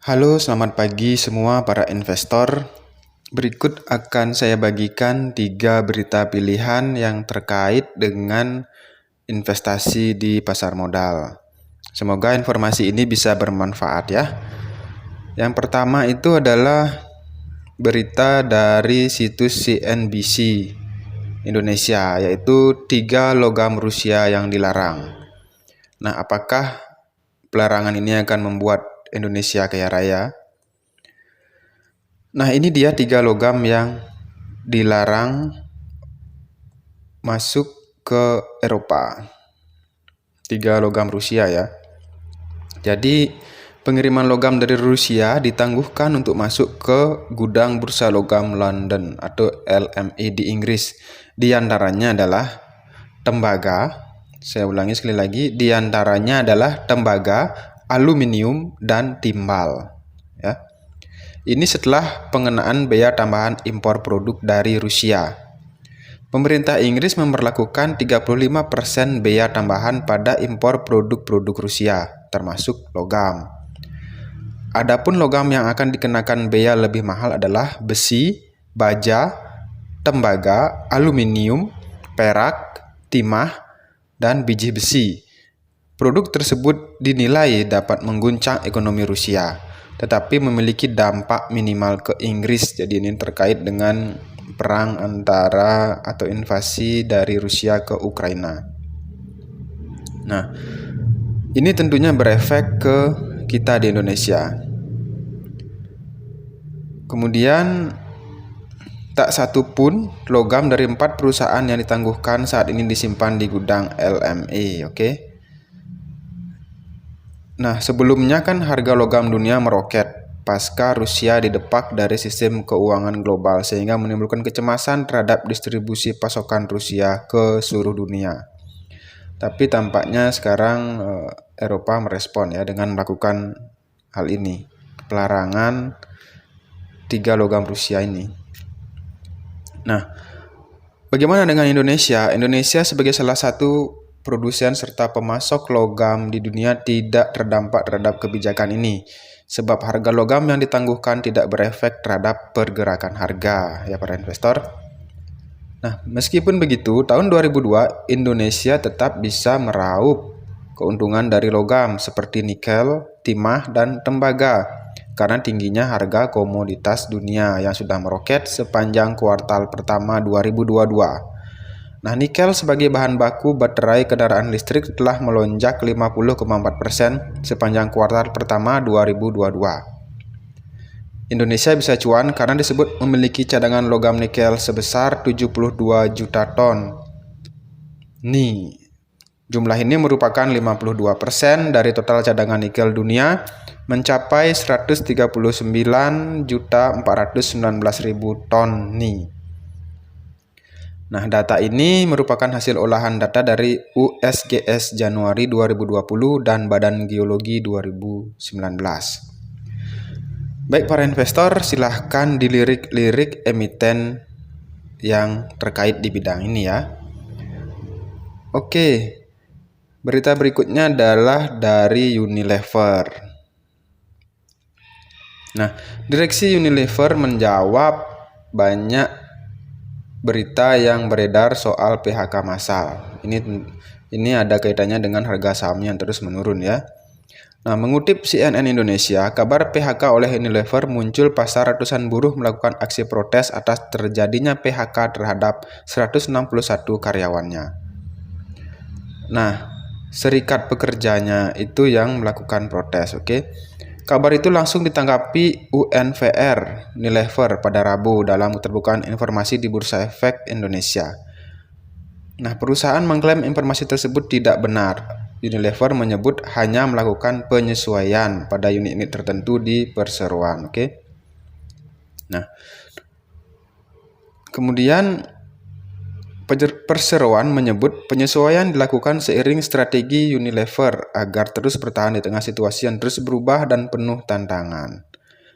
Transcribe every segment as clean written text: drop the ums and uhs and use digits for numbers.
Halo, selamat pagi semua para investor. Berikut akan saya bagikan 3 berita pilihan yang terkait dengan investasi di pasar modal. Semoga informasi ini bisa bermanfaat ya. Yang pertama itu adalah berita dari situs CNBC Indonesia, yaitu 3 logam Rusia yang dilarang. Nah, apakah pelarangan ini akan membuat Indonesia kaya raya? Nah, ini dia 3 logam yang dilarang masuk ke Eropa. 3 logam Rusia ya. Jadi pengiriman logam dari Rusia ditangguhkan untuk masuk ke gudang bursa logam London atau LME di Inggris. Di antaranya adalah tembaga. Saya ulangi sekali lagi, di antaranya adalah tembaga, aluminium, dan timbal ya. Ini setelah pengenaan bea tambahan impor produk dari Rusia. Pemerintah Inggris memberlakukan 35% bea tambahan pada impor produk-produk Rusia, termasuk logam. Adapun logam yang akan dikenakan bea lebih mahal adalah besi, baja, tembaga, aluminium, perak, timah, dan biji besi. Produk tersebut dinilai dapat mengguncang ekonomi Rusia, tetapi memiliki dampak minimal ke Inggris. Jadi ini terkait dengan perang antara atau invasi dari Rusia ke Ukraina. Nah, ini tentunya berefek ke kita di Indonesia. Kemudian tak satu pun logam dari 4 perusahaan yang ditangguhkan saat ini disimpan di gudang LME, oke? Nah, sebelumnya kan harga logam dunia meroket pasca Rusia didepak dari sistem keuangan global sehingga menimbulkan kecemasan terhadap distribusi pasokan Rusia ke seluruh dunia. Tapi tampaknya sekarang Eropa merespon ya dengan melakukan hal ini, pelarangan 3 logam Rusia ini. Nah, bagaimana dengan Indonesia? Indonesia sebagai salah satu produsen serta pemasok logam di dunia tidak terdampak terhadap kebijakan ini, sebab harga logam yang ditangguhkan tidak berefek terhadap pergerakan harga ya para investor. Nah, meskipun begitu, tahun 2002 Indonesia tetap bisa meraup keuntungan dari logam seperti nikel, timah, dan tembaga karena tingginya harga komoditas dunia yang sudah meroket sepanjang kuartal pertama 2022. Nah, nikel sebagai bahan baku baterai kendaraan listrik telah melonjak 50,4% sepanjang kuartal pertama 2022. Indonesia bisa cuan karena disebut memiliki cadangan logam nikel sebesar 72 juta ton. Nih, jumlah ini merupakan 52% dari total cadangan nikel dunia, mencapai 139.419.000 ton nih. Nah, data ini merupakan hasil olahan data dari USGS Januari 2020 dan Badan Geologi 2019. Baik para investor, silahkan dilirik-lirik emiten yang terkait di bidang ini ya. Oke, berita berikutnya adalah dari Unilever. Nah, direksi Unilever menjawab banyak berita yang beredar soal PHK massal. Ini ada kaitannya dengan harga sahamnya yang terus menurun ya. Nah, mengutip CNN Indonesia, kabar PHK oleh Unilever muncul pasca ratusan buruh melakukan aksi protes atas terjadinya PHK terhadap 161 karyawannya. Nah, serikat pekerjanya itu yang melakukan protes, oke? Kabar itu langsung ditanggapi UNVR Unilever pada Rabu dalam keterbukaan informasi di Bursa Efek Indonesia. Nah, perusahaan mengklaim informasi tersebut tidak benar. Unilever menyebut hanya melakukan penyesuaian pada unit-unit tertentu di perseroan, oke? Nah, kemudian perseroan menyebut penyesuaian dilakukan seiring strategi Unilever agar terus bertahan di tengah situasi yang terus berubah dan penuh tantangan,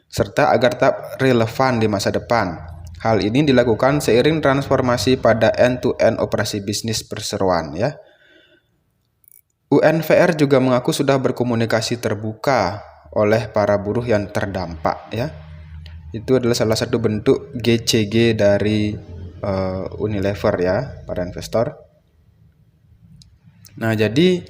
serta agar tetap relevan di masa depan. Hal ini dilakukan seiring transformasi pada end-to-end operasi bisnis perseroan ya. UNVR juga mengaku sudah berkomunikasi terbuka oleh para buruh yang terdampak ya. Itu adalah salah satu bentuk GCG dari Unilever ya, para investor. Nah, jadi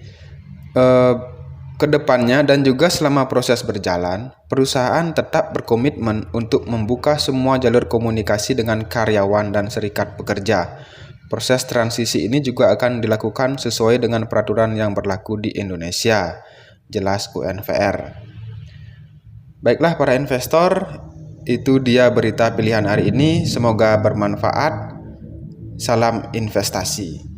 kedepannya dan juga selama proses berjalan, perusahaan tetap berkomitmen untuk membuka semua jalur komunikasi dengan karyawan dan serikat pekerja. Proses transisi ini juga akan dilakukan sesuai dengan peraturan yang berlaku di Indonesia, jelas UNVR. Baiklah para investor, itu dia berita pilihan hari ini. Semoga bermanfaat. Salam investasi.